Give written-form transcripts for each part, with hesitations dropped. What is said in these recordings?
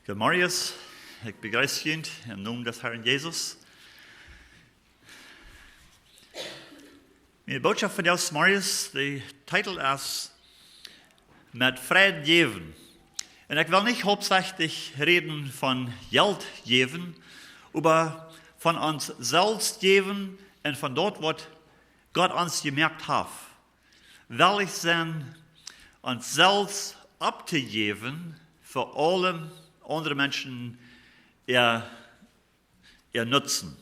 Der Marius, ich begrüße ihn im Namen des Herrn Jesus. Meine Botschaft von Jesus Marius, die Titel ist Mit Frieden geben. Und ich will nicht hauptsächlich reden von Geld geben, aber von uns selbst geben und von dort, was Gott uns gemerkt hat. Will ich sein, uns selbst abzugeben für alle andere Menschen ihr Nutzen.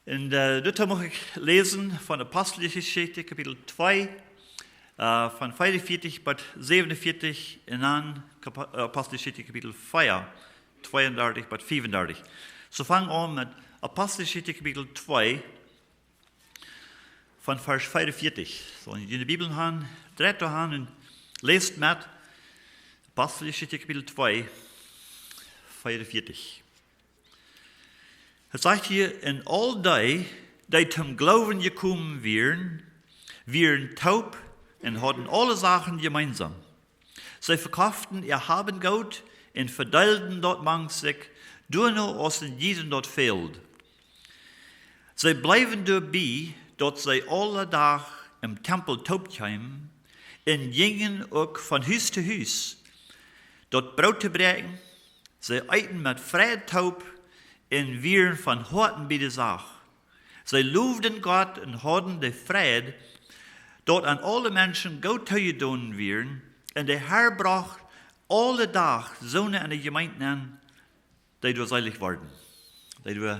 Und dort möchte ich lesen von Apostelgeschichte, Kapitel 2, von 45 bis 47 und dann Apostelgeschichte, Kapitel 4, 32 bis 35. So fangen wir an mit Apostelgeschichte, Kapitel 2, von Vers 44. So, in die Bibel haben, dreht an und lest mit Apostelgeschichte, Kapitel 2, 44. Es sagt hier, in all die zum Glauben gekommen wären taub und hatten alle Sachen gemeinsam. Sie verkauften ihr Habengut und verteilten dort manch sich, nur aus den jedem dort fehlt. Sie bleiben dabei, dort sie alle Tag im Tempel taub kämen, und gingen auch von Haus zu Haus, dort Brot zu brechen. Sie eiten mit Fried taub und wären von Horten bei der Sache. Sie lobten Gott und hatten den Fried, dort an alle Menschen gut getan wären, und der Herr bracht alle Tag Söhne an die Gemeinde an, die durch seilig wurden, die durch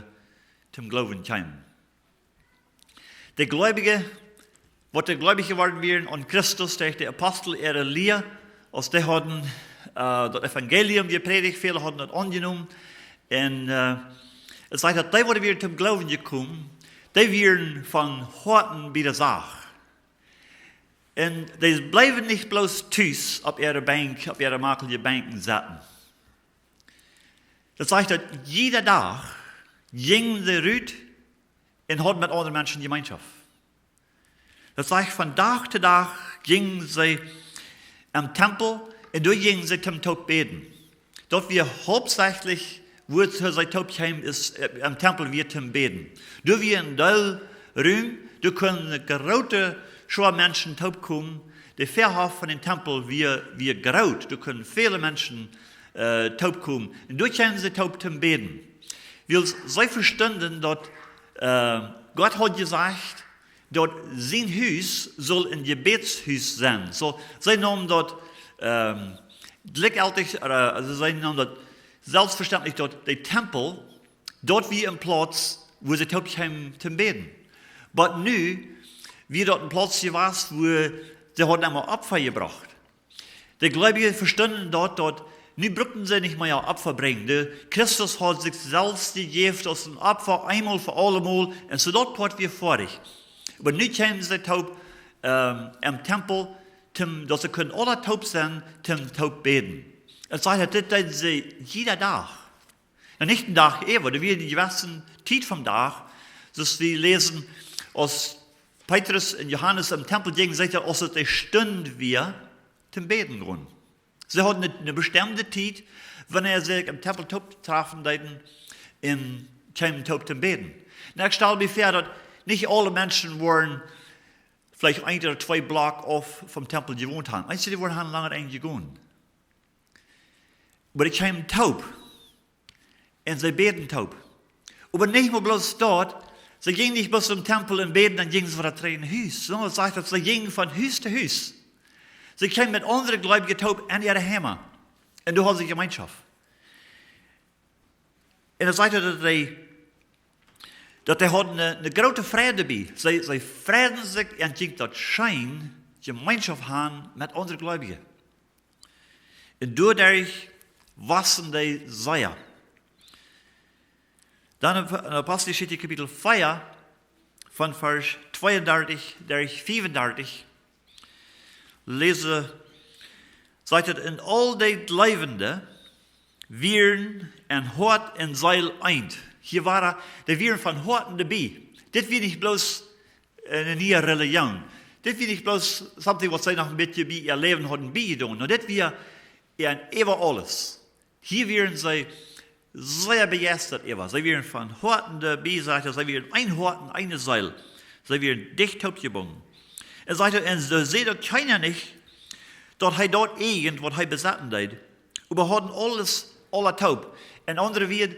zum Glauben kamen. Die Gläubige, was die Gläubige geworden wären an Christus, durch die Apostel ihre Lehre, aus der hatten das Evangelium gepredigt, viele hatten das angenommen, und es sagt, dass die, die wir zum Glauben gekommen, die wären von Horten bei der Sache. Und die bleiben nicht bloß tüß auf ihrer Bank, auf ihrer makelige Banken sitzen. Das sagt, dass jeder Tag gingen sie raus und hatten mit anderen Menschen Gemeinschaft. Das sagt, von Tag zu Tag gingen sie am Tempel und dort gingen sie zum Tod beten. Dort wir hauptsächlich, wo sie Tod kämen, ist am Tempel wir zum Beten. Dort wir in der Raum, da können eine große Schar Menschen taub kommen. Der Verhof von dem Tempel wir graut. Da können viele Menschen taub kommen. Und dort kämen sie taub zum Beten. Weil sie verstanden, dass Gott hat gesagt, dort sein Haus soll ein Gebetshus sein. So, sie nahmen dort gleichzeitig, also sie nahmen dort selbstverständlich dort den Tempel, dort wie ein Platz, wo sie taub kämen zum Beten. Aber nun, wie dort ein Platz gewesen, wo sie hatten einmal Opfer gebracht. Die Gläubigen verstanden dort, nun brauchten sie nicht mehr Opfer bringen. Der Christus hat sich selbst gegeben als ein Opfer einmal für allemal, und so dort waren wir fertig. Aber nun kämen sie taub im Tempel, dass sie können alle taub sein, zum taub beten. Es sagt, das tun sie jeder Tag. Und nicht ein Tag ever, da wir die gewissen Zeit vom Tag, dass wir lesen, aus Petrus und Johannes im Tempel gingen, sagt er, aus der Stunde wir zum Beten gehen. Sie hatten eine bestimmte Zeit, wenn er sich im Tempel taub trafen, in kämen taub zum Beten. Und ich stelle mir vor, dass nicht alle Menschen waren vielleicht 1 oder 2 Block auf vom Tempel gewohnt haben. Einige, die waren lange eingegangen. Aber die kämen taub. Und sie beten taub. Aber nicht nur bloß dort. Sie gingen nicht bloß zum Tempel und beten, dann gingen sie von der Haus. Sondern es sagt, dass sie gingen von Haus zu Haus. Sie kämen mit anderen Gläubigen taub an ihre Hämmer. Und du hast sie Gemeinschaft. Und es sagt, dass die hatten eine große Freude dabei. Sie freuen sich und gingen dort Schein, Gemeinschaft haben mit anderen Gläubigen. Und dadurch wassen die Seier. Dann in Apostelgeschichte Kapitel 4, von Vers 32 durch 35, lese, sagt es, in all die Leibende wären ein Hort und Seil eint. Hier waren die wären von Horten dabei. Das wird nicht bloß eine neue Religion. Das wird nicht bloß something, was sie noch ein bisschen bei ihr Leben hatten beigetan. Das wird ein über alles. Hier wären sie sehr begeistert über. Sie wären von Horten der B-Seite, sie wären ein Horten, eine Seil. Sie wären dicht aufgebunden. Er sagte, und so seht doch keiner nicht, dass er dort irgendwas besatten hat. Aber haben alles, alle taub. Und andere wird,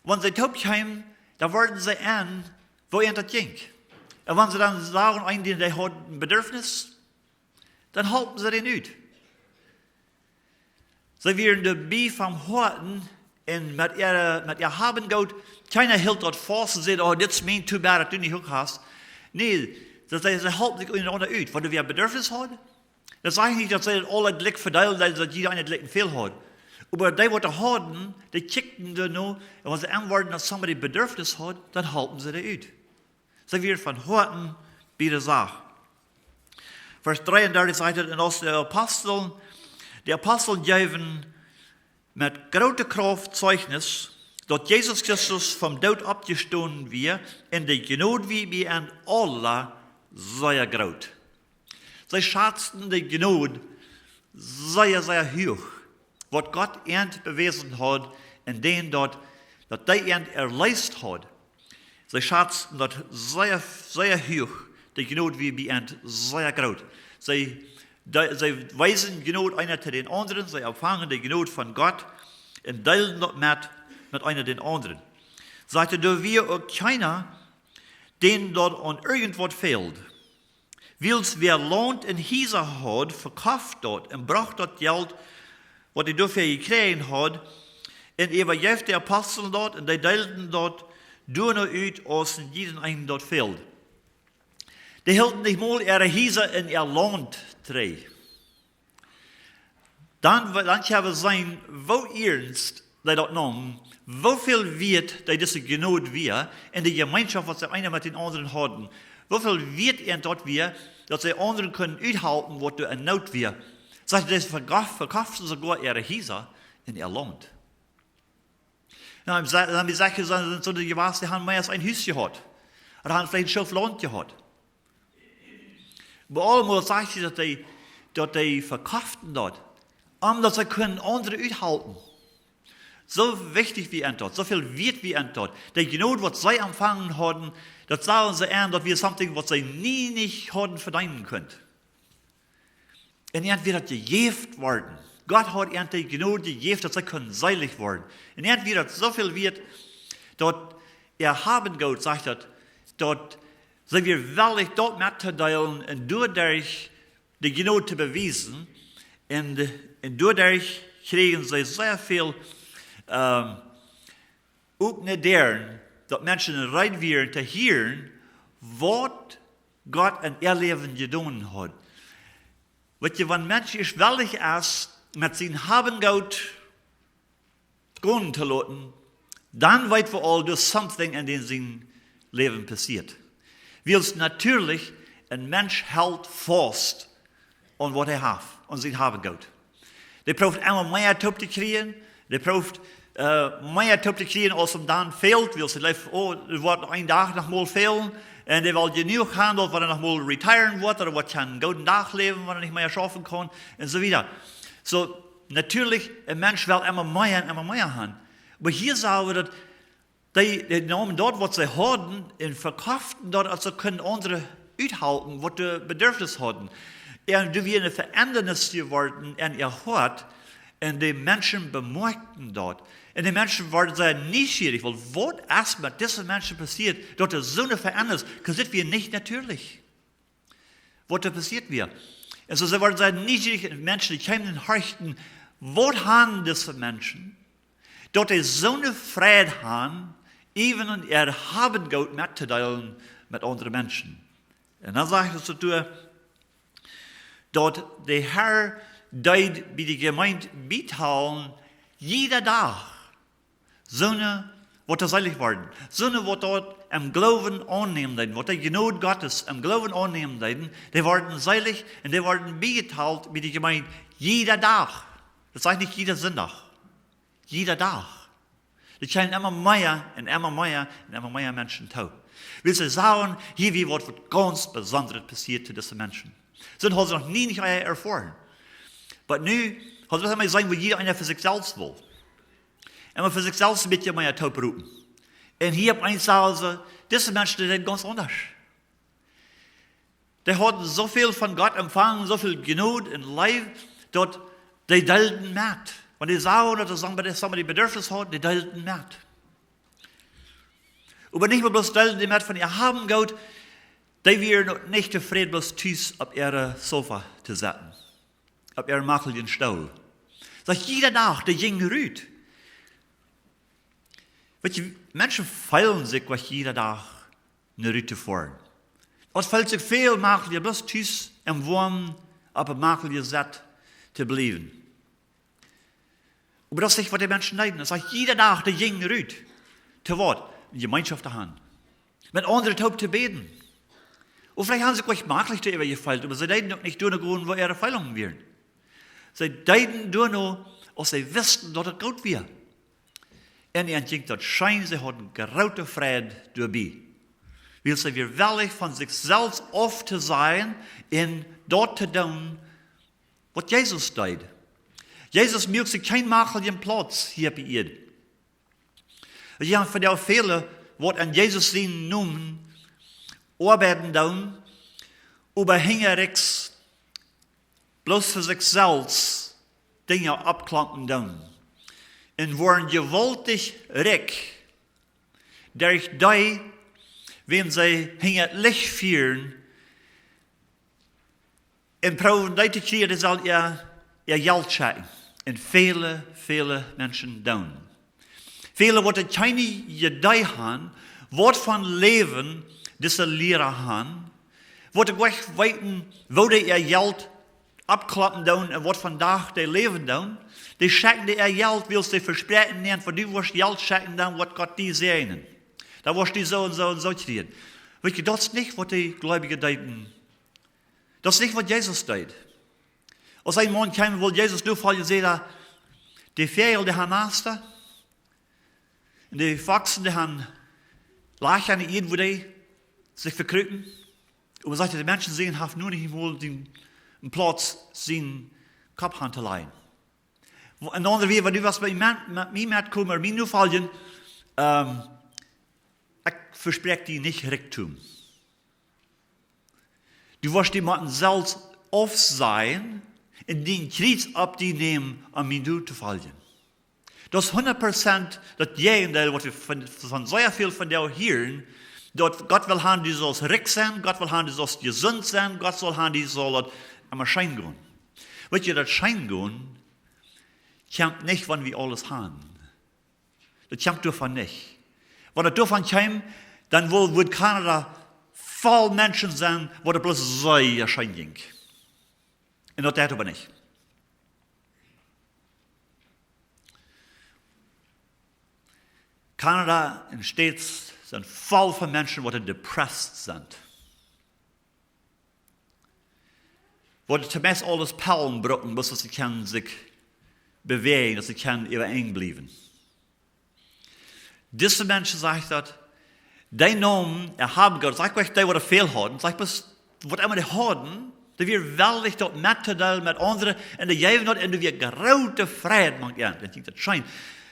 wenn sie taub kamen, da werden sie an, wo das ging. Und wenn sie dann sagen, einen, der hat ein Bedürfnis, dann halten sie den nicht. Sie wären dabei vom Horten, und mit ihr Habengut, keiner hält dort fast und sagt, oh, das ist mir zu bad, dass du nicht auch hast. Nee, sie halten sich untereinander aus. Wenn du ein Bedürfnis hast, das sage ich nicht, dass sie alle Glück verteilen, dass jeder einen Glück viel hat. Aber die, die haben, die kicken da nur, und wenn sie antworten, dass jemand ein Bedürfnis hat, dann halten sie das aus. Sie werden von Horten bei der Sache. Vers 33 sagt es, und aus die Apostel geben mit großer Kraft Zeugnis, dass Jesus Christus vom Tod abgestanden wird, und die Gnade wie bei an alle sehr groß. Sie schätzten die Gnade sehr, sehr hoch, was Gott bewiesen hat, in denen dass die erleist hat. Sie schätzten das sehr, sehr hoch, die Gnade wie bei sehr groß. Sie weisen Gnade einer zu den anderen, sie empfangen die Gnade von Gott und teilen das mit einer den anderen. Sagte, da wir auch keiner, den dort an irgendwas fehlt. Wils wer lohnt in Hisa hat, verkauft dort und braucht dort Geld, was er dafür gekriegt hat, und übergeben die Apostel dort und die teilten dort durch und uit, als jeden einen dort fehlt. Die hielten nicht mal ihre Hisa in ihr Lohn dreh. Dann haben sein, wo ernst die dort nahmen, wo viel wird die diese Gnade wir in der Gemeinschaft, was sie einer mit den anderen hatten, wo viel wird dort wir, dass die anderen können uithalten, was du in Not wir. Sagt, das verkauften sogar ihre Hisa in ihr Land. Dann haben die Sachen so, die gewaßt, die haben mehr als ein Haus gehabt. Oder haben vielleicht ein Schiff Land gehabt. Aber allemal sagt sie, dass die verkauften dort, dass sie können andere uithalten. So wichtig wie dort, so viel wird wie dort. Die Gnade, was sie empfangen haben, das sagen sie an, dass wir something, was sie nie nicht haben verdienen können. Und wird das gegeben worden. Gott hat ihnen die Gnade gegeben, dass sie können seilig werden. Und wird das so viel wird, dass haben Gott sagt, dass sie wir wirklich dort mitzuteilen und dadurch die Gnade zu beweisen. Und dadurch kriegen sie sehr viel auch nicht deren, dass Menschen bereit wären zu hören, was Gott in ihr Leben getan hat. Weil wenn Menschen ist willig ist, mit seinem Habengeld gehen zu lassen, dann weiß wir all, dass something in seinem Leben passiert. Weil es natürlich ein Mensch hält fast an was hat, an sein Habengeld. Der braucht einmal mehr Top zu kriegen, der braucht mehr Top zu kriegen, als ihm dann fehlt, weil sie lebt, oh, er wird ein Tag noch mal fehlen, und er will genug handeln, wenn er noch mal retiren wird, oder wird einen guten Tag leben, wenn er nicht mehr schaffen kann, und so weiter. So, natürlich, ein Mensch will immer mehr haben. Aber hier sagen wir, dass die nehmen dort, was sie haben, und verkaufen dort, also können andere uithalten, was sie Bedürfnis haben. Und du wirst eine Verändernis geworden in ihr Hort, und die Menschen bemerkten dort. Und die Menschen waren sehr neugierig, weil was ist mit diesen Menschen passiert, dort ist so eine Veränderung, das ist wir nicht natürlich. Was da passiert wir. Also sie waren sehr neugierig, Menschen, die kamen und horchten, was haben diese Menschen, dort ist so eine Freude haben, even in ihr Habengeld mitzuteilen mit anderen Menschen. Und dann sagt es dazu, dass der Herr deed bij de gemeente biethalen, jeder Tag, Sonne wird seilig worden. Sonne wird dort im Glauben annehmen, wird die Gnade Gottes im Glauben annehmen, die werden seilig und die werden beigeteilt bei der Gemeinde jeder Tag. Das heißt nicht jeder Sonntag. Jeder Tag. Es können immer mehr und immer mehr und immer mehr Menschen taub. Will sie sagen, hier wie was ganz Besonderes passiert zu diesen Menschen. Sind haben sie noch nie nicht erfahren. Aber nu, hat es immer sein, wo jeder einer für sich selbst will. En maar voor zichzelf een beetje meer taub roepen. En hier op een zaal ze, deze mensen die zijn ganz anders. Die hadden zoveel van God empfangen, zoveel genoeg en lief, dat die deelden met. Want die zagen dat er somebody bedürfnis had, die deelden met. Aber nicht mehr bloß deelden die met van, ihr haben Gott, die wären nicht tevreden, bloß thuis op ihre Sofa te zetten. Op ihre makkelijke stoel. Sagt jeder Tag, die ging ruht. Weet je, mensen feilen zich wat jeder dag een rutte voor. Het fällt zich veel makkelijker, bloß thuis en warm op een makkelijke zet te blijven. Maar dat is niet wat die mensen leiden. Dat is jeder dag de ging ruht. Te wat? Een gemeenschap te gaan. Met anderen te hoop te beten. Of vielleicht haben sie sich makkelijk te gefeilt, aber sie deiden ook niet door gewoon wo ihre Feilungen wären. Sie deiden door nur, als sie wisten, dat het goed wäre. En ik denk dat schijn ze hadden grote vrede doorbij. Wil ze weer wellig van zichzelf af te zijn en dat te doen wat Jezus deed. Jezus maakt zich geen makkelijke plaats hier bij ihr. Je hebt van jou velen wat aan Jezus zien noemen, arbeiden doen, überhängerigs, bloß voor zichzelf dingen opklampen doen. En worden gewaltig rijk, durch die, wenn sie het licht vieren, en probeeren die te krijgen, zal ihr geld checken. En vele mensen doen. Vele wat het keine idee hebben, wat van leven deze leren hebben, wat ik weten, wo die ihr geld opklappen doen en wat vandaag die leven doen. Die checken die geld, wil ze versprechen nemen, voor die wordt geld checken dan wat God die zeggen. Dan wordt die zo en zo gedaan. Weet je, dat is niet wat die gläubigen deden. Dat is niet wat Jezus deed. Als een man kwam, wil Jezus nu vallen zeggen, die vijanden die gaan naasten, en die foxen die gaan lachen aan iedereen, waar die zich verkruipen. En dan zegt hij, de mensen zien, heeft nu niet meer een plaats zijn kop aan te leiden. En dan weer, wat nu was bij mij metkomen, maar mij nu vallen, ik verspreek die niet richting. Du wirst die moeten zelfs af zijn en die kriets op die nemen om mij toe te vallen. Dat is 100% dat jegendeel wat we van zeer veel van jou horen, dat God wil hebben die zoals rijk zijn, God wil hebben die zoals gezond zijn, God zal hebben die zal aan schijn gaan. Weet je, dat schijn gaan, komt niet wanneer we alles hebben. Dat komt daarvan niet. Wanneer het daarvan komt, dan wordt Canada vol mensen zijn, waar het bloß zeer schijn ging. En dat deed we niet. Canada en States zijn vol van mensen die depressed zijn. Waar tenminste alles pijlen broken, dus ze kunnen zich bewegen, dat ze kunnen even blijven. Deze mensen zeggen dat, die noemen, hebben God, zeg maar, die wat veel hadden, zeg maar, wat immer die hadden, die weer wellicht dat met te delen met anderen, en die geven dat, en die weer grote vrede maakt. Ja, ik denk dat schijnt.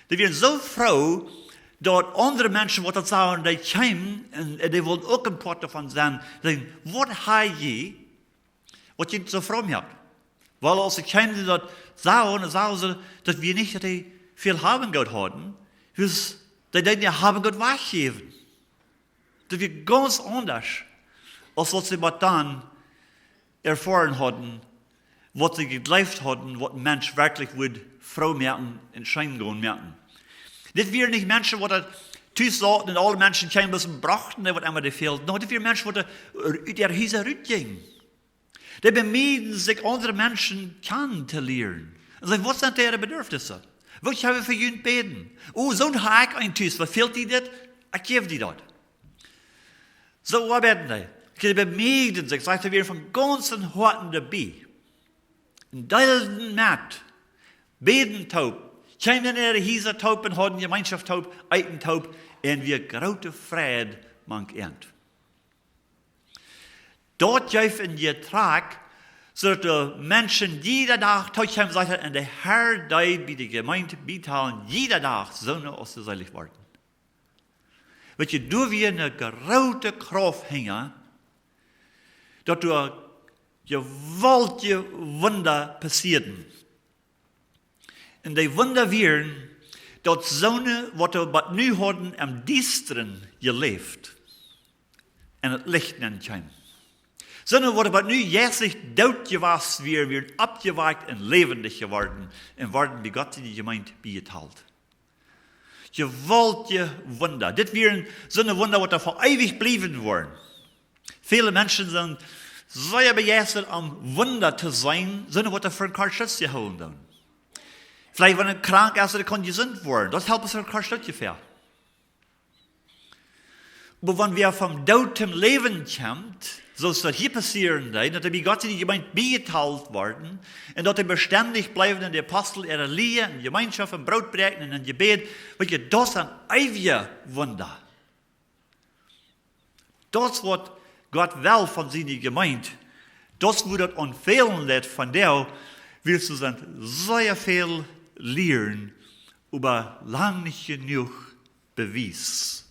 Die weer zo vrouw, dat andere mensen wat dat zeggen, die komen, en die willen ook een part ervan zijn, zeggen, wat heb je, wat je zo vrouw hebt? Wel, als ik komen dat zeggen, dan zeggen ze, dat we niet dat die veel hebben God hadden, dus die denken, hebben God weggeven. Dat we ganz anders, als wat ze wat dan ervaren hadden, wat ze geleefd hadden, wat een mens werkelijk would vrouw merken en schijn gaan merken. Dit waren niet mensen wat thuis zaten en alle mensen kwamen en brachten wat immer die veel. Nou, dit waren mensen wat uit der huizen uitgingen. Die bemeden zich andere mensen kennen te leren. En zeggen, wat zijn ihre bedürfnissen? Wat hebben we voor jullie beden? Oh, zo'n haak een thuis, wat fehlt die dit? Ik geef die dat. Zo arbeiten die. Die bemeden zich, zegt er weer van ganzen harten erbij. En deelden met, beden taub. Kwamen in ihre Hiese taub en hadden Gemeinschaft taub, eten taub, en wir grote vrede mank end. Dort geeft in je traag, zodat de mensen jeder dag tot hem zeggen, en de Herr die bij de gemeente betalen, jeder dag zullen als ze selig worden. Weet je, door weer een grote kracht hingen, dat door gewaltige Wunder passierten. En die Wunder wären, dat Sonne, wat we nu hadden, am diesteren geleefd. En het licht nennt hem. Sonne, wat we nu jährlich dood was, weer abgewaakt en levendig geworden. En worden bij God in die gemeente bijgetaald. Gewaltige Wunder. Dit wären zo'n Wunder, wat er voor eeuwig blijven worden. Viele mensen zijn zeer begeistert om Wunder te zijn, zo'n wat er voor een Karstutje gehouden doen. Vielleicht, wenn er krank ist, dann kann gesund werden. Das helpt uns ein paar Stückchen für. Aber wenn wir vom Tod zum Leben kommt, so ist das hier passieren, dass er bei Gott in die Gemeinde beigeteilt worden und dass er beständig bleiben in der Apostel, in der Liebe, in der Gemeinschaft, im Brotbrechen, in dem Gebet. Weil je, das ist ein ewiger Wunder. Das, was Gott will von seiner Gemeinde, das wird uns fehlen lässt von der, wirst du sehr viel lernen über lang nicht genug Beweis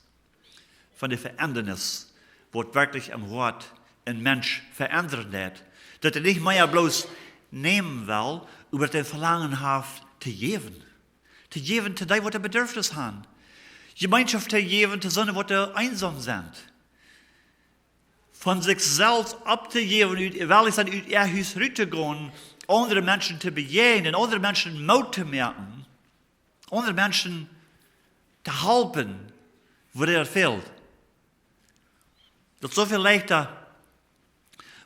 von der Verändernis, was wirklich am Wort ein Mensch verändern wird. Dass er nicht mehr bloß nehmen will, über den Verlangen hat, zu geben. Zu geben, zu dem, was er Bedürfnis hat. Gemeinschaft zu geben, zu sondern, was er einsam sind. Von sich selbst abzugeben, weil es an ihr Haus rübergehen, andere Menschen zu begegnen, andere Menschen Mut zu merken, andere Menschen zu helfen, wo der fehlt. Das ist so viel leichter,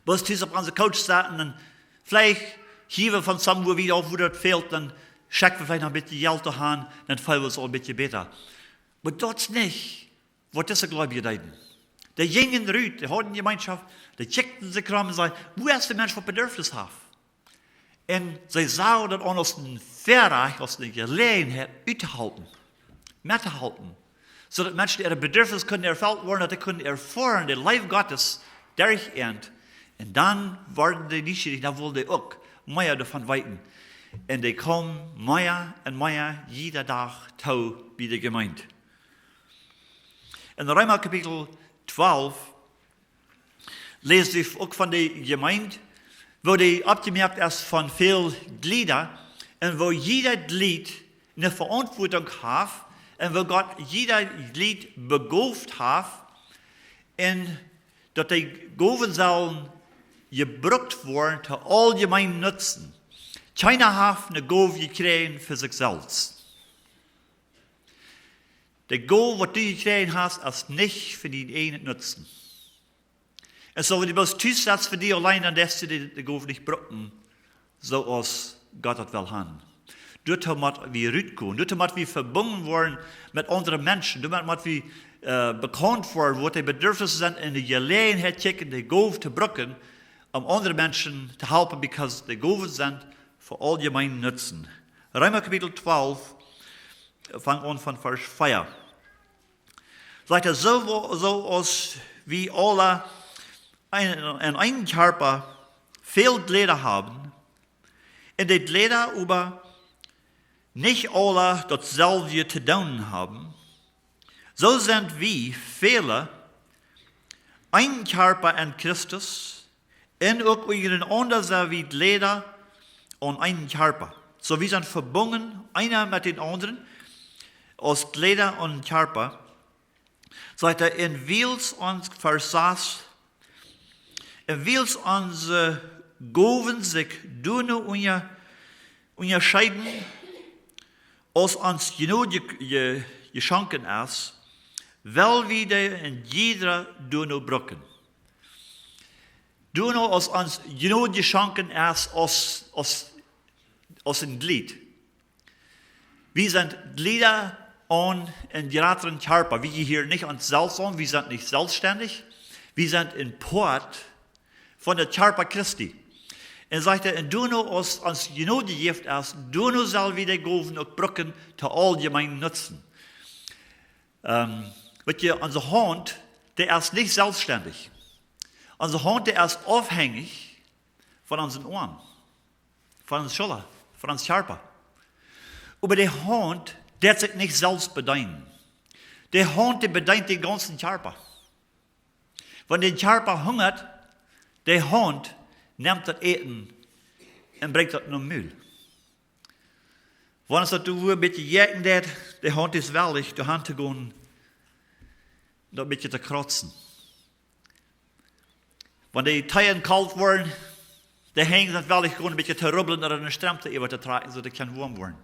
was die auf unsere Couch saßen, und vielleicht hier von somewhere wieder auf, wo das fehlt, dann schicken wir vielleicht noch ein bisschen Geld zu haben, dann fallen wir uns auch ein bisschen besser. Aber das nicht, was diese Gläubige deuten. Die gingen rüt, die hatten Gemeinschaft, die checkten sich rum und sagten, wo ist der Mensch, was Bedürfnis hat? Und sie sahen das auch aus dem Verreich, aus der Gelegenheit, uitzuhalten, mitzuhalten. So dass Menschen ihre Bedürfnisse können erfüllt werden, dass sie können erfahren, das Leben Gottes durch ihn. Und dann waren die nicht, da wollten die auch mehr davon weiten. Und die kommen mehr und mehr jeder Tag zu bei der Gemeinde. In Römer Kapitel 12 lesen wir auch von der Gemeinde, wo die abgemerkt ist von vielen Gliedern und wo jeder Glied eine Verantwortung hat und wo Gott jeder Glied begabt hat und dass die Gaben sollen gebraucht werden zu allgemeinen Nutzen. Keiner hat eine Gabe gekriegt für sich selbst. Die Gabe, was du gekriegt hast, ist nicht für den eigenen Nutzen. Und so, wenn du bloß tust, für dich allein, dann lässt du die Gabe nicht brauchen, so als Gott das will haben. Dort muss wir rütgehen, dort muss wir verbunden werden mit anderen Menschen, dort muss wir bekannt werden, was die Bedürfnisse sind, in die Gelegenheit checken, die Gabe zu brauchen, um andere Menschen zu helfen, because die Gaben sind für allgemeinen Nutzen. Römer Kapitel 12, fang an von Vers 4. Sagt er, so als wie alle in einem Körper viel Glieder haben, und die Glieder aber nicht alle dasselbe zu tun haben, so sind wir viele ein Körper in Christus und auch untereinander sind wir Glieder und ein Körper. So wir sind verbunden, einer mit den anderen, als Glieder und Körper. Sagt er, in wils uns versas, in wils unsere Gaben sich unterscheiden, als uns genug geschenken ist, weil wir in jeder brücken. Als uns genug geschenken ist, als ein Glied. Wir sind Glieder und in geraten Körper. Wir hier nicht uns selbst an, wir sind nicht selbstständig. Wir sind in Port von der Körper Christi. Und sagt er, und du als uns genug gegeben ist, du soll wieder Gaben und Brücken zu allgemeinen Nutzen. Weil unsere Hand, der ist nicht selbstständig. Unsere Hand, der ist abhängig von unseren Ohren, von unseren Schultern, von unseren Körper. Aber der Hund, der sich nicht selbst bedient. Der Hund, der bedient den ganzen Körper. Wenn der Körper hungert, der Hund nimmt das Eten und bringt das in den Müll. Wenn es das ein bisschen jägen wird, der Hund ist willig, die Hand zu gehen, und ein bisschen zu kratzen. Wenn die Teilen kalt werden, der hängt das willig, ein bisschen zu rubbeln oder eine Strömte über zu tragen, so dass kann warm werden.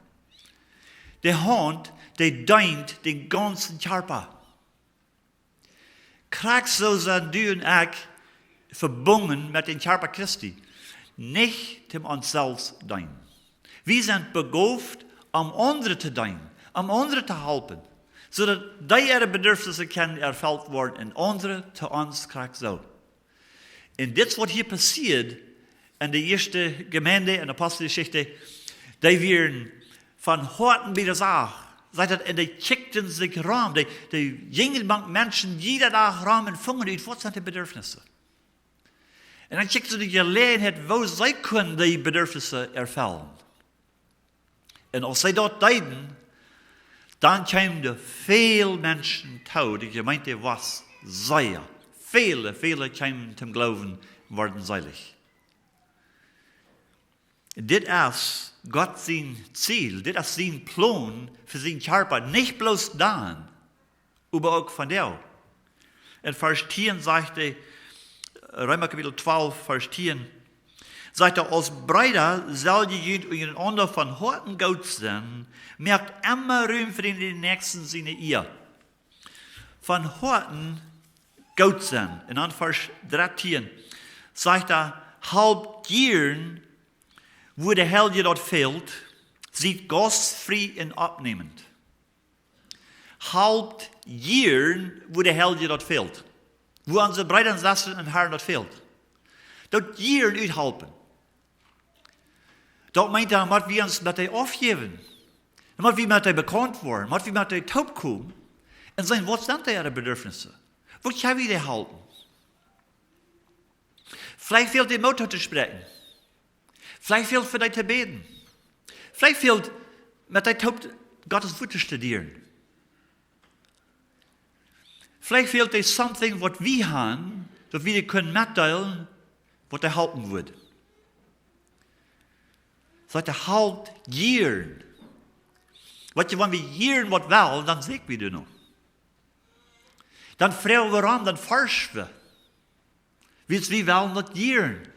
Der Hund, der dient den ganzen Körper. Krijgt so sind du und ich verbunden mit dem Körper Christi. Nicht zum uns selbst dienen. Wir sind begabt, um andere zu dienen, um andere zu helfen, sodass die ihre Bedürfnisse können erfüllt werden und andere zu uns kriegt so. Und das, was hier passiert in der ersten Gemeinde, in der Apostelgeschichte, die werden von Horten widersacht. Seit das in die kickten sich Raum, die jungen Menschen jeder Tag Raum empfangen, die was sind die Bedürfnisse. Und dann kickten sie die Gelegenheit, wo sie können die Bedürfnisse erfüllen. Und als sie dort deuten, dann kamen viele Menschen zu, die Gemeinde was sehr. Viele kamen zum Glauben und wurden seilig. Dit ist Gott sein Ziel, dit ist sein Plan für seinen Körper, nicht bloß dann, aber auch von dir. In Vers 10 sagte, Römer Kapitel 12, Vers 10, sagt als Brüder soll ihr einander von Horten gut sein, merkt immer Ruhm für den Nächsten seine Ehe. Von Horten gut sein. In Vers 13 sagt halb gern, wo der Helge dort fehlt, sieht gastfrei und abnehmend. Halb gern, wo der Helge dort fehlt. Wo unsere Brüder und Schwestern und Herren dort fehlt. Dort gern uithelpen. Dort meint dass wir uns mit dem aufgeben. Dass wir mit dem bekannt worden. Dass wir mit dem taub kommen. Und sagen, was sind ihre Bedürfnisse? Wo können wir die halten? Vielleicht fehlt die Mutter zu sprechen. Vielleicht fehlt für dich zu beten. Vielleicht fehlt mit dir Gottes Wort zu studieren. Vielleicht fehlt dir something, was wir haben, dass wir können mitteilen, was dir helfen wird. Sagt er, halt gieren. Wenn wir gieren was will, dann sehen wir das noch. Dann fragen wir an, dann forschen wir. Wir wollen nicht gieren.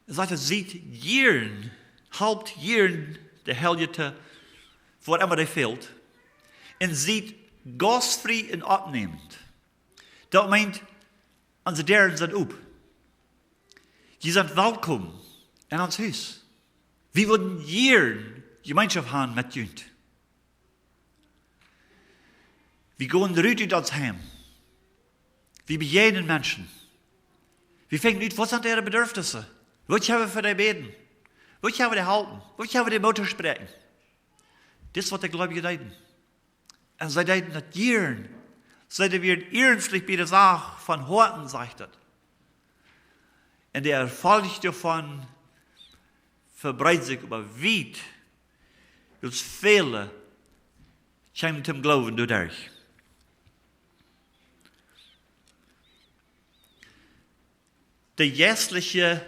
Sagt er, sieht gieren, halbt gieren, der Helgete, was immer der fehlt, und sieht gastfrei und abnehmend. Das meint, unsere Deren sind op. Die sind willkommen in ons Haus. Wir würden gieren Gemeinschaft haben mit Jünd. Wir gehen rüt aus Heim. Wir begegnen Menschen. Wir fangen an, was sind ihre Bedürfnisse? Wo können wir für die beten? Wo können wir die halten? Wo können wir die Mutter sprechen? Das ist, was die Gläubigen deuten. Und sie deuten das gieren. Sie werden ernstlich bei der Sache von Horten, sagt das. Und der Erfolg davon verbreitet sich über weit. Dass viele kommen zum Glauben dadurch. Die jährliche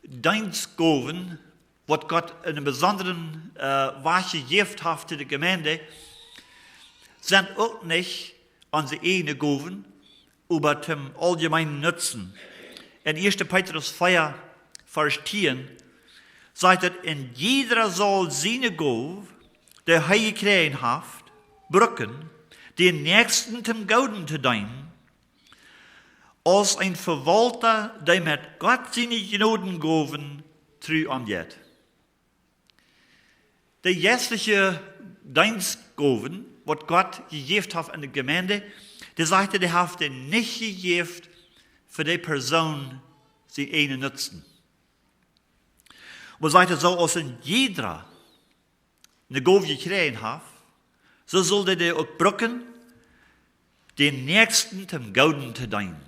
Dienstgaben, was Gott in einem besonderen Weise gegeben hat für die Gemeinde, sind auch nicht unsere eigenen Gaben, aber zum allgemeinen Nutzen. In 1. Petrus 4, Vers 10, sagt es, in jeder soll seine Gabe, der er gekriegt hat, brücken, den Nächsten zum Guten zu dienen, als ein Verwalter, der mit Gott seine Gnadengaben treu umgeht. Die jährliche Dienstgaben, was Gott gegeben hat in der Gemeinde, der sagte, der hat den nicht gegeben für die Person, sie einen nutzen. Und sagte, so als in jeder eine Gabe gekriegt hat, so sollte der auch brücken, den Nächsten zum Guten zu dienen.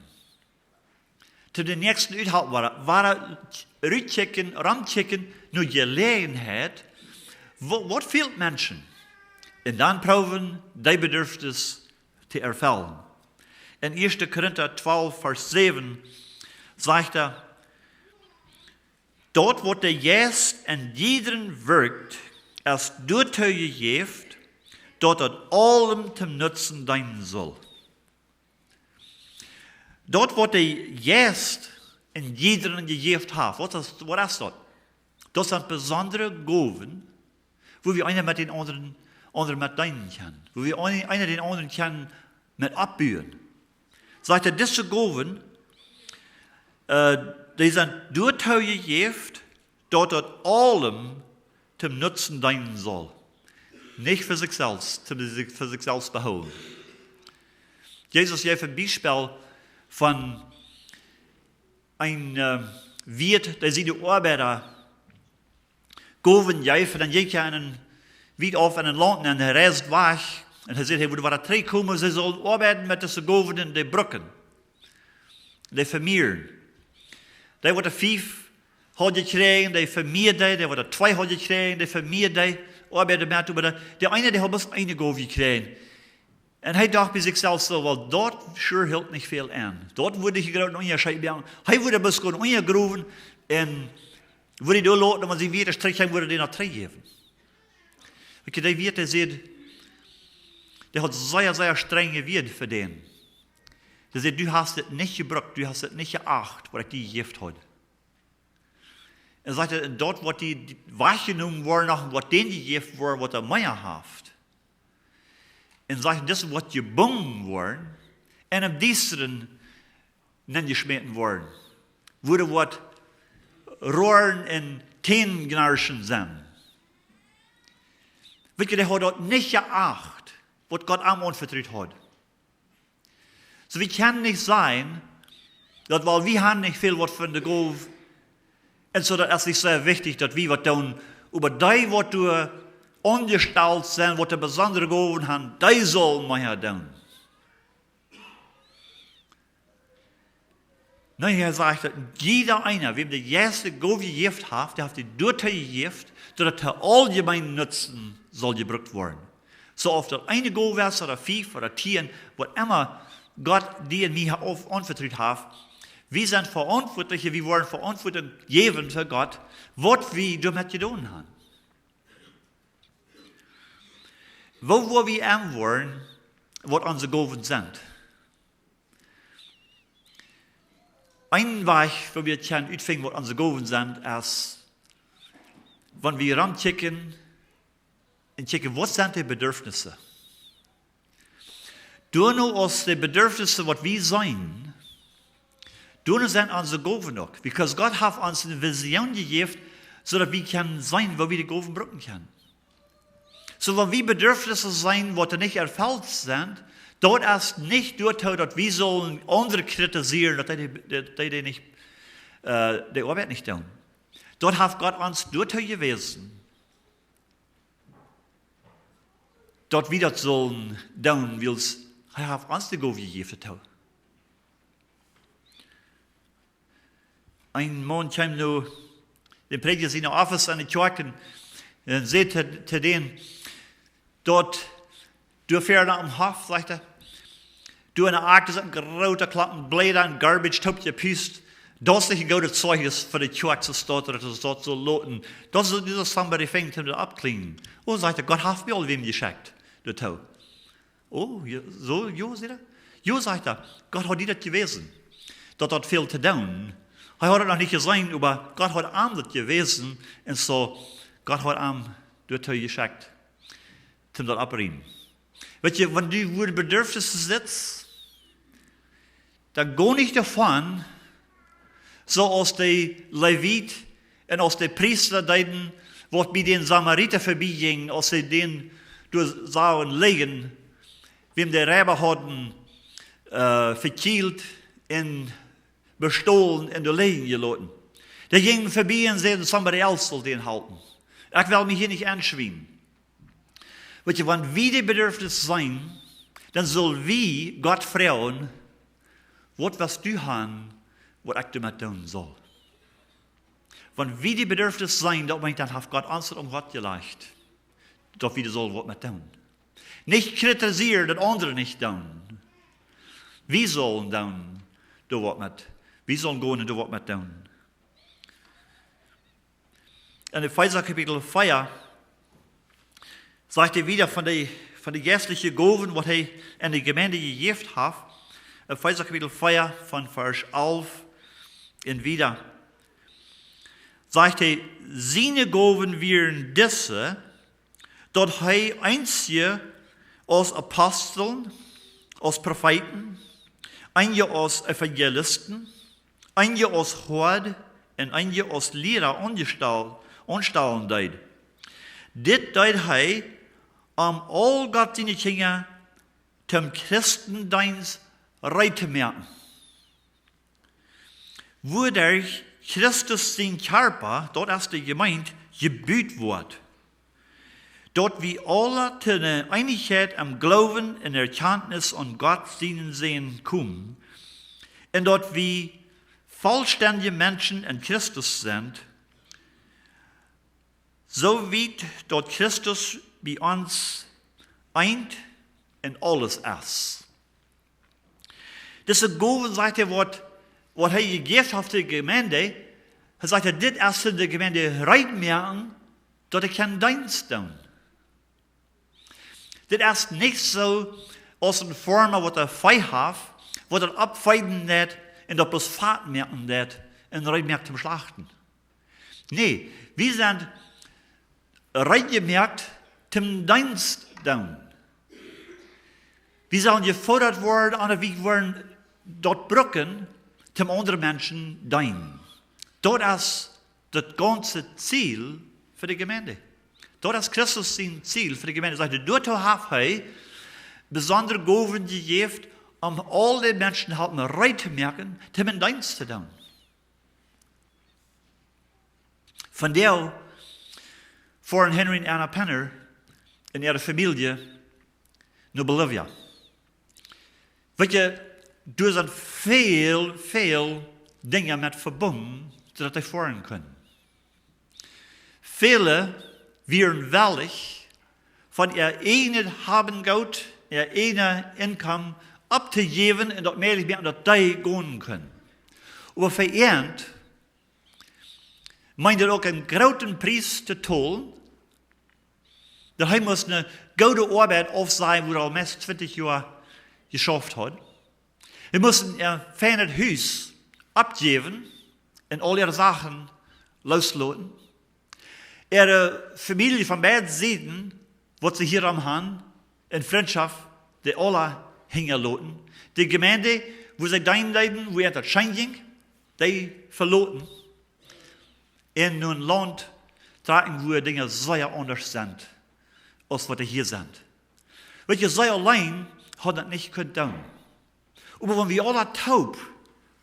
Zu den nächsten Uithoud waren uitchecken, ramchecken, nur Gelegenheit, wat fehlt Menschen? Und dann proben die Bedürfnis zu erfüllen. In 1. Korinther 12, Vers 7 sagt dort wo der Geist in jedem wirkt, als du geeft, dort het allem zum Nutzen dienen soll. Dort wo der Geist in jedem gegeven hat, wat is dat? Dat zijn besondere gaven, wo wir einer mit den anderen mit dienen können, wo wir einer den anderen können mit abbühen. Sagt diese gaven, die sind durch gegeven, dort het allem zum Nutzen dienen soll. Nicht für sich selbst, für sich selbst behouden. Jesus gaf ein Beispiel von ein Wirt, der seine Arbeiter gaven geven, dan ging je aan een wiet af en een land en hij reist weg. En hij zei, er waren 3 komen, ze zullen arbeiden met deze gaven in de bruggen. Die vermeerderen. Die worden 5 hadden gekregen, die vermeerden, die worden 2 hadden gekregen, die vermeerden, arbeiden met, maar de ene die had best eine gave gekregen. En hij dacht bij zichzelf zo, wel, dat sure hield niet veel aan. Dat wurde ik gewoon onderscheid bij. Hij wurde best gewoon ondergroeven en würde ich da lassen, wenn sie wieder Strich haben, würde ich noch 3 geben. Weil der Wirt, der sagt, der hat sehr, sehr strenge Wirt für den. Der sagt, du hast es nicht gebraucht, du hast es nicht geachtet, was ich dir gegeben habe. Er sagt, dort, wo die wahrgenommen wurden, was denen gegeben wurde, was er mehr hat. Und sagt, das ist, was gebunden worden, und am diesen nicht geschmeten worden. Wurde was roeren en teengnaarschen zijn. Weet je, die had dat niet geacht, wat God aan ons vertrouwd had. So, wir können nicht sein, dass, weil wir haben nicht viel was von der Gabe, und so, das ist sehr wichtig, dass wir was tun, über die, was du angestellt sind, was die besondere Gaben haben, die sollen mehr tun. Nein, er sagt, jeder einer, wem der erste Gabe gegeben hat, der hat die dort gegeben, dass der allgemeinen Nutzen soll gebraucht werden. So oft das eine Gabe ist, oder 5 oder 10, was immer Gott die in mir anvertraut hat, wir sind Verantwortliche, wir wollen Verantwortung geben für Gott, was wir damit getan haben. Wo wir wollen, was unsere Gaben sind. Ein Weg, wo wir können uitvinden, was unsere Gaben sind, ist, wenn wir ranchecken und checken, was sind die Bedürfnisse. Durch aus die Bedürfnisse, was wir sein, durch sind unsere Gaben auch. Because Gott hat uns eine Vision gegeben, so dass wir können sein, wo wir die Gaben brauchen können. So, wenn wir Bedürfnisse sein, die nicht erfüllt sind, dort ist nicht durch, dass wir sollen andere kritisieren, dass die nicht, die Arbeit nicht tun. Dort hat Gott uns durch gewesen, dort wir das sollen tun, weil er hat uns die Gabe gegeben. Ein Mann kam nur, den Prediger in der Office an die Kirche und sagte zu denen, dort, du fährst am Hof, sagt er, du in der Akte sind große Klappen, Blätter und Garbage, top gepust, das ist nicht gute Zeug für die Kirche zu starten, oder das dort so loten. Das ist somebody fängt him to abklingen. Oh, sagt er, Gott hat mir all wem geschickt, der Tau. Oh, so, jo, sagt er. Jo, sagt er, Gott hat dir das gewesen. Dort viel zu tun. Er hat es noch nicht gesehen, aber Gott hat ihm das gewesen, und so, Gott hat ihm der Tau geschickt, zum das abbringen. Weet je, wenn du über Bedürfnisse sitzt, dann geh nicht davon, so aus der Levit und aus der Priester, wo bei den Samariter vorbeiging, aus denen du sahen liegen, wem der Räber hatten verkielt und bestohlen und liegen gelassen. Die gingen vorbei und sagten, somebody else soll den halten. Ich will mich hier nicht anschwingen. Weet je, wenn wir die Bedürfnisse sein, dann soll wir Gott fragen, was du haben, was ich damit tun soll. Wenn wir die Bedürfnis sein, dann hat Gott uns um Gott gelegt. Doch wir sollen was mit tun. Nicht kritisieren, das andere nicht tun. Wir sollen tun, du was mit. Wir sollen gehen und du was mit tun. In Epheser Kapitel 4 sagt er wieder von der geistlichen Gaben, was er in der Gemeinde gegeben hat. Epheser Kapitel 4 von Vers 11 und wieder. Sagt er, seine Gaben wären diese, dort er einzige als Aposteln, als Propheten, einige als Evangelisten, einige als Horde und einige als Lehrer anstellen deed. Dit deed er, all Gott seine Kinder zum Christendienst reit zu merken. Wodurch Christus sein Körper, dort ist die Gemeinde, gebüht wird. Dort wir alle zu einer Einigkeit am Glauben und Erkenntnis an Gott seinen Sehen kommen. Und dort wir vollständige Menschen in Christus sind, so wie dort Christus bei uns eint in alles ist. Das ist eine sagt er, was er gegeben hat der Gemeinde. Er sagt, dit ist in der Gemeinde reinmerken, dass er keinen Dienst tun. Das ist nicht so als eine Form, was er frei hat, was er abfeiden nicht und das bloß Fahrt merken nicht und reinmerkt zum Schlachten. Nee, wir sind reingemerkt zum Dienst tun. Wir sollen gefordert werden, und wir wollen dort brücken, zum anderen Menschen dienen. Dort ist das ganze Ziel für die Gemeinde. Dort ist Christus sein Ziel für die Gemeinde. Er sagt, dort hat er besondere Gaben gegeben, alle Menschen halt rein zu merken, zum Dienst zu tun. Von der fuhren Henry und Anna Penner in ihrer Familie nach Bolivia. Weet je, er sind viel Dinge mit verbunden, dat die fahren können. Viele wären willig, von ihr eigenen Habengut, ihr eigenes Einkommen abzugeben und dort mehr mehr dass die gehen können. Aber für ihn meint er auch einen großen Preis zu tun, dass er muss eine gute Arbeit auf sein, wo er meist 20 Jahre geschafft hat. Er muss ein feines Haus abgeben und all ihre Sachen loslassen. Ihre Familie von beiden Seiten, was sie hier am haben, in Freundschaft, die alle hängen lassen. Die Gemeinde, wo sie dienen, wo das Schein ging, die verloren. In ein Land tragen, wo Dinge sehr anders sind, als was sie hier sind. Weil ihr sei allein hat das nicht können tun. Aber wenn wir alle taub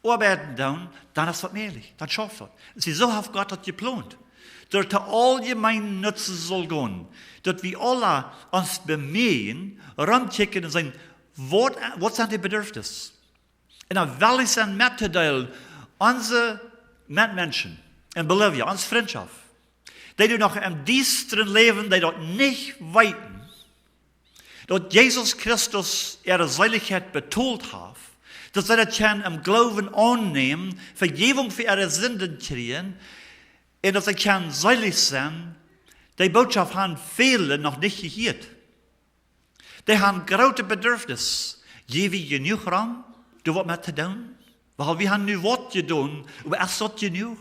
arbeiten tun, dann ist das möglich, dann schafft das. Sie so hat Gott das geplant. Dass er allgemein nutzen soll gehen. Dass wir alle uns bemühen, rumchecken und sagen, was sind die Bedürfnisse? Und dann will ich es mitteilen, unsere Mitmenschen in Bolivia, unsere Freundschaft, die noch im düsteren Leben, die dort nicht weiten, dass Jesus Christus ihre Seligkeit betont hat, dass sie das im Glauben annehmen, Vergebung für ihre Sünden kriegen, und dass sie seilig sein, die Botschaft haben viele noch nicht gehört. Die haben große Bedürfnisse. Je wie genug Raum, du was mit zu tun? Weil wir haben nu was getan, aber es ist genug.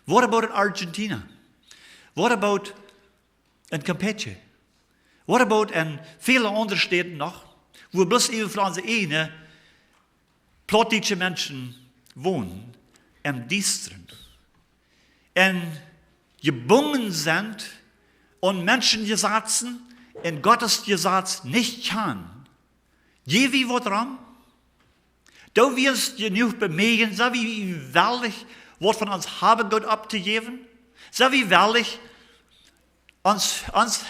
What about in Argentina? What about in Campeche? What about in viele andere Städten noch, wo bloß eben für unsere eigenen plattdeutsche Menschen wohnen, im Düsteren. Und gebunden sind und Menschen gesetzen, in Gottes Gesetz nicht kann. Je wie wird dran? Da wirst du genug bemühen, so wie wellig wird von uns haben Gott abzugeben, so wie wellig uns Haus,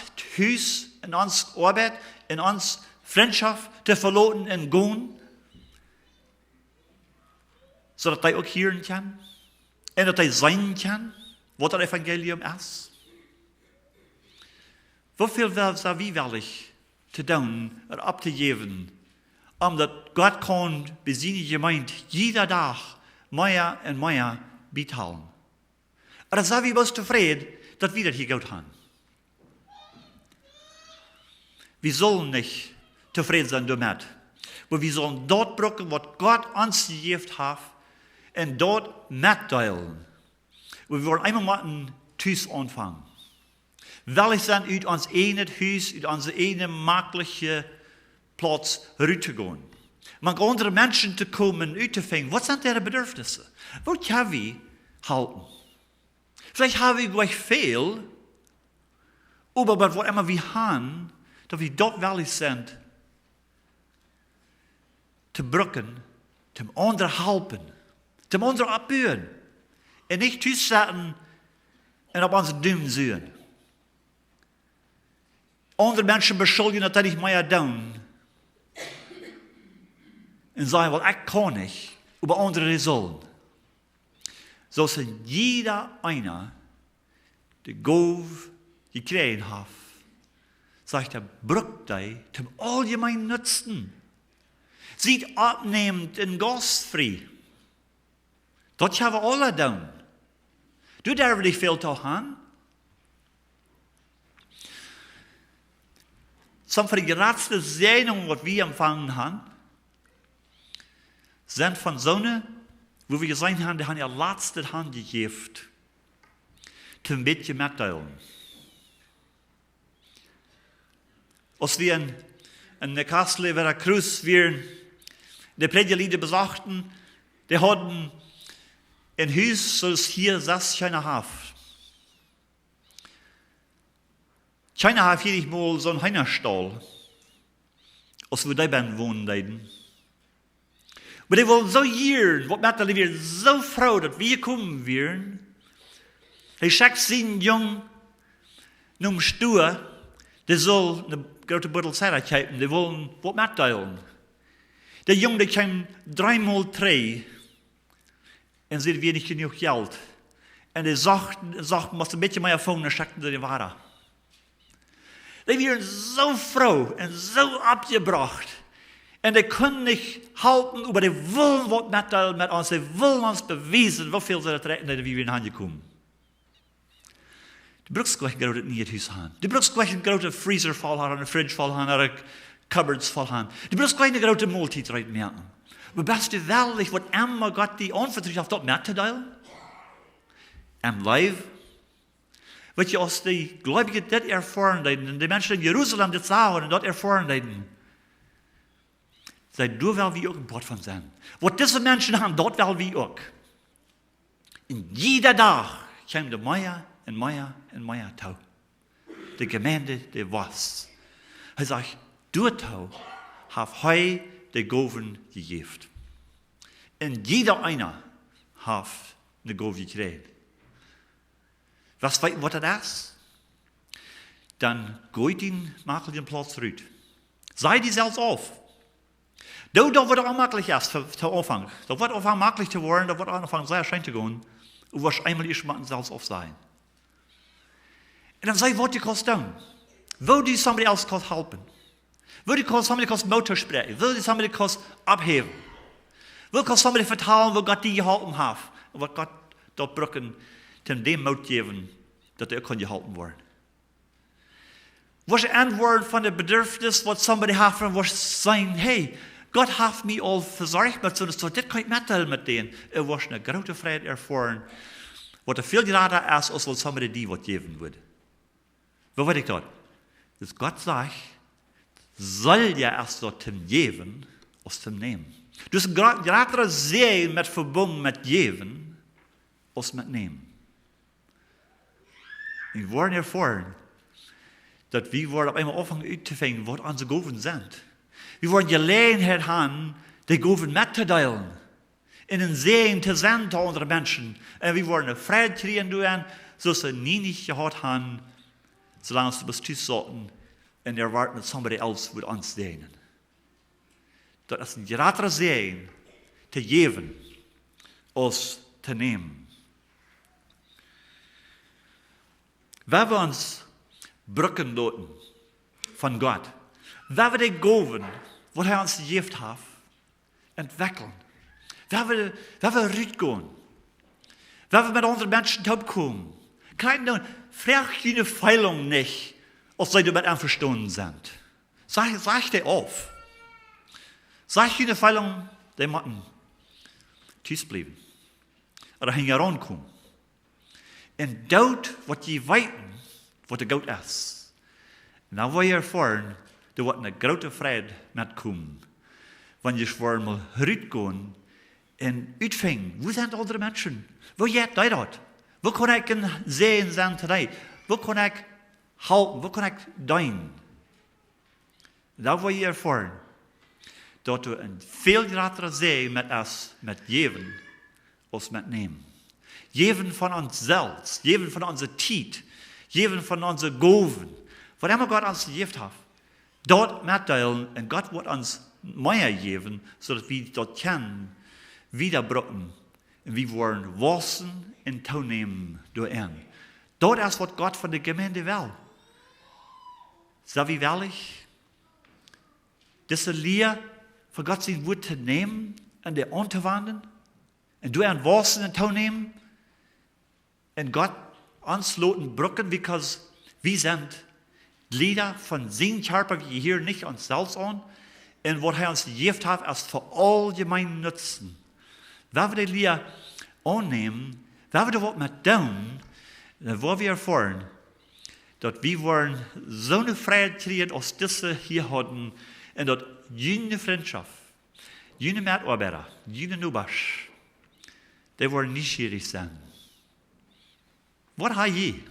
in uns Arbeit, in uns Freundschaft zu verloren und gehen. zodat hij ook horen kan. En dat hij zijn kan, wat het evangelium is. Hoeveel zijn we willig te doen, erop te geven, omdat God kan bij zijn gemeente iedere dag meer en meer bethalen. En dan zijn we wel tevreden dat we dat hier goed hebben. We zullen niet tevreden zijn daarmee. Maar we zullen dat brokken wat God ons gegeven heeft en dat metdelen. We worden eenmaal moeten thuis ontvangen. Wellicht zijn uit ons ene huis, uit onze ene makkelijke plaats eruit te gaan. Maar andere mensen te komen uit te vinden. Wat zijn de bedürfnissen? Wat gaan we houden? Vielleicht hebben we gleich veel, aber wat immer we gaan, dat we dat wellicht zijn te brukken, te anderen helpen, te anderen opbeuren. En niet thuis zitten en op onze duim zuren. Andere mensen beschuldigen dat ik meer doen. En zeggen, wel, ik kan niet, aber andere zullen. Zo zijn jeder einer, die Gove gekregen heeft, sagt er, brukt hij zum allgemein nutzen. Ziet opnehmend en gastvrij. Dat gaan we alle doen. Du darf nicht veel te gaan. Some van de grootste zegeningen wat we empfangen hebben, zijn van zonen, wo we gezien hebben, die hebben je laatste hand gegeven, te een beetje metdelen. Als we in de Kastle Veracruz weer de predelieden bezachten, die hadden een huis zoals hier 6 kleine haaf. China haaf hier niet mal zo'n heinerstal, als we daar ben wonen. Maar die willen zo hier, wat met weer zo vrouw dat we komen weer. Hij zegt zijn jong, noem stoer, die zal een grote botel cider kijken, die willen wat met delen. De jong die kan 3 maal 3 en ze hebben niet genoeg geld. En die zag, moest een beetje meer van, dan schakte de ware. Die waren zo vrouw en zo opgebracht. En die kunnen niet helpen, maar die willen wat met ons. Die willen ons bewijzen hoeveel ze het rechten dat we weer in handen komen. De broeks gleich groot niet het huis aan. De broeks gleich een grote freezer vol aan, een fridge vol aan, een cupboards vol aan. De broeks gleich een grote maaltijd eruit maken. Maar best u wel, wat Emma God die onvertrouwd heeft dat met te delen? En live. Weet je, als die gläubigen dit ervaren, en de mensen in Jeruzalem dit zagen en dat ervaren, zij doen wel wie ook een bord van zijn. Wat deze mensen hebben, dat wel wie ook. En iedere dag kwam de Maya en Maya en Maya toe. De gemeente die was. Hij zegt, door toe heeft hij de goven gegeven. En jeder einer heeft de goven gekregen. Was weet wat het is? Dan gooit hij makkelijk een plaats eruit. Zij die zelfs af. Dat wordt ook makkelijk is te ontvangen. Dat wordt ook makkelijk te worden, dat wordt ook aanvangen zeer schijn te gaan. U was eenmaal eerst maar zelfs af zijn. En dan zei wat je kost doen. Wil je somebody else kost helpen? Wil je somebody kost motor spreken? Wil je somebody kost opheven? Wil je somebody vertellen wat God die geholpen heeft? Wat God dat brokken ten dem moed geven, dat er kon geholpen worden. Was je antwoord van de bedürfnis wat somebody heeft van was zijn, hey, God heeft mij al verzorgd met zo'n dit kan ik metdelen met deen. Er was een grote vrijheid ervaren, wat er veel grader is als wat somebody die wat geven wordt. Wat weet ik dat? Dus God zegt, zal je erst dat hem geven, als hem nemen. Dus grader zijn met verbonden met geven, als met nemen. En we worden ervaren, dat we worden op eenmaal afhankelijk uit te vinden wat onze goven zijn. We worden gelegenheid aan de goven met te delen. In een zegen te zijn te andere mensen. En we worden een vrijheid krijgen doen, zoals ze niet gehad hebben, zolang ze bij thuis zaten en er waren met somebody else voor ons dienen. Dat is een grotere zegen te geven, ons te nemen. Waar we ons brücken laten van Gott, waar we die Gaven, wat hij ons gegeven heeft, entwickeln. Waar we uitgaan. Waar we met andere Menschen opkomen. Kijk nou, vraag je Feilung nicht, als sie damit einverstanden sind. Sag dir auf. Sag je Feilung, die müssen thuis bleiben. Oder herankommen. Und dort, was je weten, was der Gott ist. Und dann will je erfahren, da wird eine große Freude mitkommen. Wenn je schwer mal rausgehen und uitvingen. Wo sind andere Menschen? Wo geht die dort? Wo kann ich sehen sein today? Wo kann ich helpen? Wo kann ich dienen? Da will je erfahren, dat we een veel grotere zee met ons met geven, als met nemen. Geven van onszelf, geven van onze tijd, geven van onze gaven. Wat immer Gott ons gegeven heeft, dat mitteilen en Gott wordt ons meer geven, zodat we dat kunnen wiederbrucken. En we worden wassen en toenemen door hen. Dat is wat Gott van de gemeente wil. Zou wie wellig? Deze leer van Gott zijn woord te nemen en de aan te wandelen. En door hen wassen en toenemen. En Gott ons laten brucken, because we zijn Glieder van zijn Körper, wie hier niet onszelf aan. En wat hij ons gegeven heeft, is voor algemeen nutzen. Waar we die leer aannemen, waar we er wat met doen, dan worden we ervaren, dat we worden zo'n vrijheid krijgen als deze hier hadden, en dat jene vriendschap, jene medarbeider, jene nubers, die worden nieuwsgierig zijn. Wat heb je?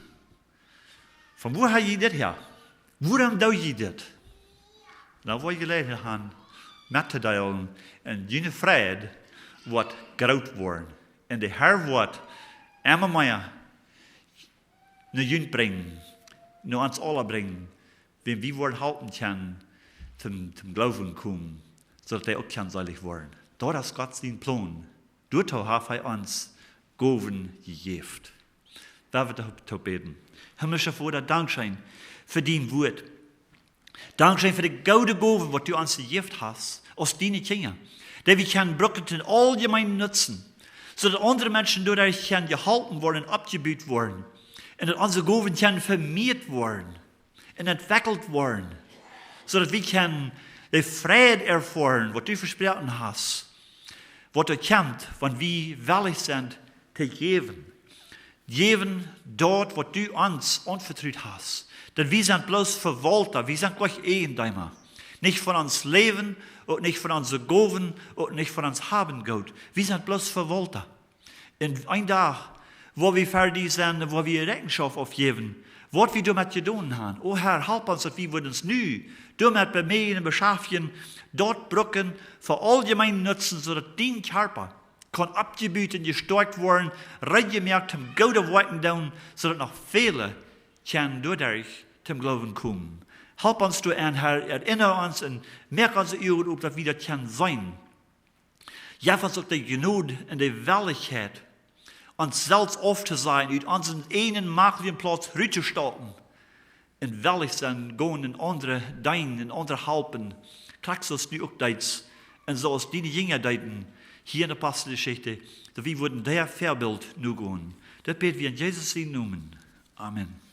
Van waar heb je dit her? Waarom doe je dit? Nou wil je leren gaan met te delen en jene vrijheid wat groot worden. En de Heer wordt immer meer naar jullie brengen, naar ons allen brengen, wenn we worden helpen kunnen zum Glauben kommen, zodat hij ook kan selig worden. Dat is Gott zijn plan. Daartoe heeft hij ons gaven gegeven. Daar we te beten. Himmlischer Vater, dankzij voor die woord. Dankzij voor de gouden gaven wat u ons gegeven hast, als die kinderen. Die we kunnen brukken ten algemeen nutzen, zodat andere mensen door daar kunnen geholpen worden en opgebouwd worden. En dat onze gaven kunnen vermeerd worden en ontwikkeld worden. Zodat we kunnen de vrijheid ervaren, wat u versproken hast. Wat u kent, want we willig zijn te geven. Geven dat wat u ons anvertrouwd hast. Dat we zijn bloos verwalter, we zijn gleich Eigentümer. Nicht von ons Leben, und nicht von onze Gaven, und nicht von ons Habengeld. Wir sind bloß Verwalter. Und ein Tag, wo wir fertig sind, wo wir Rechenschaft aufgeben, was wir damit getan haben. O Herr, help uns, dass wir uns nu damit bemähen und beschaffen, dort brücken, für allgemein nutzen, sodass dein Körper kann abgebaut und gestärkt werden, regelmäßig zum Guten weiten down, sodass noch viele können dadurch zum Glauben kommen. Help uns du an, Herr, erinnere uns und merk uns Uhr op, dass wir das können sein. Ja, was auch die Genade und die Welligkeit, uns selbst oft zu sein, uit unseren einen maglichen Platz rauszustarten. Und wellig sein, gehen in andere dienen, in andere helfen. Kriegst du es nu auch deits. Und so als die Jünger deuten, hier in der Apostelgeschichte, dass wir würden der Vorbild nu gehen. Das beten wir in Jesus' Namen. Amen.